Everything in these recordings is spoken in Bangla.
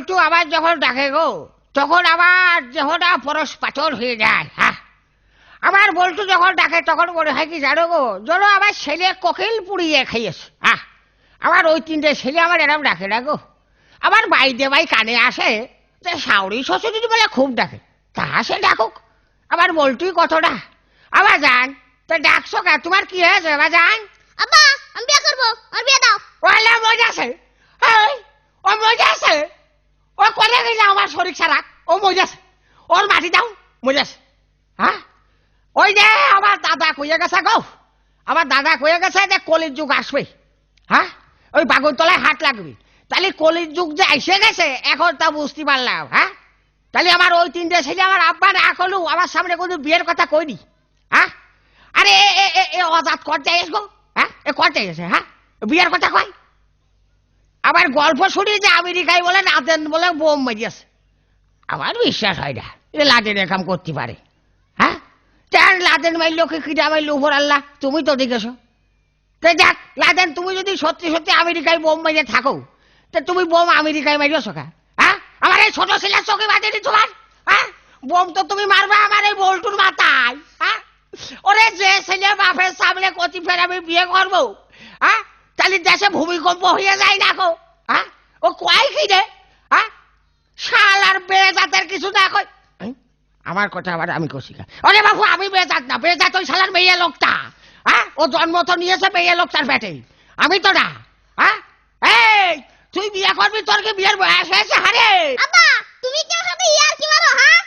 বল্টু আবার যখন ডাকে গো তখন আমার দেহটা পরশ পাথর হয়ে যায়। হ্যাঁ, আমার বল্টু যখন ডাকে তখন মনে হয় কি জানো গো, যেন আমার ছেলে কোকিল পুড়িয়ে খাইয়েছে। হ্যাঁ, আমার ওই তিনটে ছেলে আমার এরম ডাকে না গো। আমার বাড়িতে ভাই কানে আসে যে শাওরি শ্বশুর যদি বলে খুব ডাকে, তা সে ডাকুক, আমার বল্টুই কতটা। আবার যান তো ডাকছো কে, তোমার কি হয়েছে আবার যান? আব্বা আমি বিয়ে করবো, আর বিয়ে দাও। ওলা মজা আছে, ও মজা আছে, ও করে গেলে আমার শরীর ছাড়া, ও মজা আছে, ওর মাটি দাও, মজা আছে। হ্যাঁ, ওই যে আমার দাদা কইয়া গেছে গো, আমার দাদা কইয়া গেছে যে কলির যুগ আসবে। হ্যাঁ, ওই বাগুন তলায় হাত লাগবে, তাহলে কলির যুগ যে এসে গেছে এখন তা বুঝতে পারলাম। হ্যাঁ, তাহলে আমার ওই তিনটে ছেলে আমার আব্বা না করলু আমার সামনে কোনো বিয়ের কথা কইনি। হ্যাঁ, আরে এ অজাত করতে এসবো। হ্যাঁ, এ করতে গেছে, হ্যাঁ বিয়ের কথা কয়। আবার গল্প শুনি যে আমেরিকায় বলে লাদেন বলে বোম মারিয়েছে, আমার বিশ্বাস হয় না যে লাদেনের কাম করতে পারে। হ্যাঁ, চার লাদেন মারলো কি কিটা মারলো উপর আল্লাহ, তুমি তো দেখেছো। তো যাক, লাদেন তুমি যদি সত্যি সত্যি আমেরিকায় বোম মারিয়ে থাকো, তো তুমি বোম আমেরিকায় মারিয়েছো কা? হ্যাঁ, আমার এই ছোট ছেলের চোখে বাঁধেনি তোমার? হ্যাঁ, বোম তো তুমি মারবা আমার এই বল্টুর মাথায়। হ্যাঁ, ওরে যে ছেলে বাপের সামনে কচি ফের আমি বিয়ে করবো, হ্যাঁ তাহলে দেশে ভূমিকম্প হয়ে যায় না গো। হ্যাঁ, ও কয় কি রে? হ্যাঁ, শাল আর বেজাতের কিছু না কই। আমার কথা আবার আমি কষি খা, ওরে বাবু আমি বেজাত না, বেজাত ওই শালার মেয়ে লোকটা। হ্যাঁ, ও জন্ম তো নিয়েছে মেয়ে লোকটার পেটে, আমি তো না। হ্যাঁ, এই তুই বিয়ে করবি, তোর কি বিয়ের বয়স হয়েছে? হারে আব্বা তুমি কি আমার সাথে ইয়ার কি মারো? হ্যাঁ,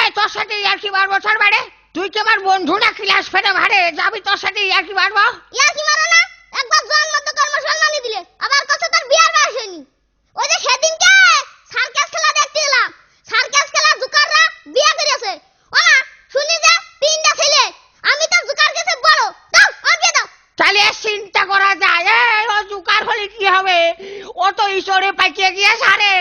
এই তোর সাথে ইয়ার কি মারবো? ছাড় বাড়ে, তুই কি আমার বন্ধু না ক্লাস ফেরে ভারে যাবি তোর সাথে ইয়ার কি মারবো? ইয়ার কি মারো না? একবার জন্ম তো কর্মসম্মানী দিলে, আবার কথা তার বিয়ার বয়স হয়নি। ওই যে সেদিনকে সার্কাস খেলা দেখতে গেলাম, সার্কাস খেলা জুকাররা বিয়ে করেছে। ওরা শুনি যে তিনটা ছেলে, আমি তো জুকার কাছে বড়, দাও আর বিয়ে দাও। তাহলে চিন্তা করা যায়, ও জুকার হলে কি হবে, ও তো ঈশ্বরে পাইকে গিয়ে সারে।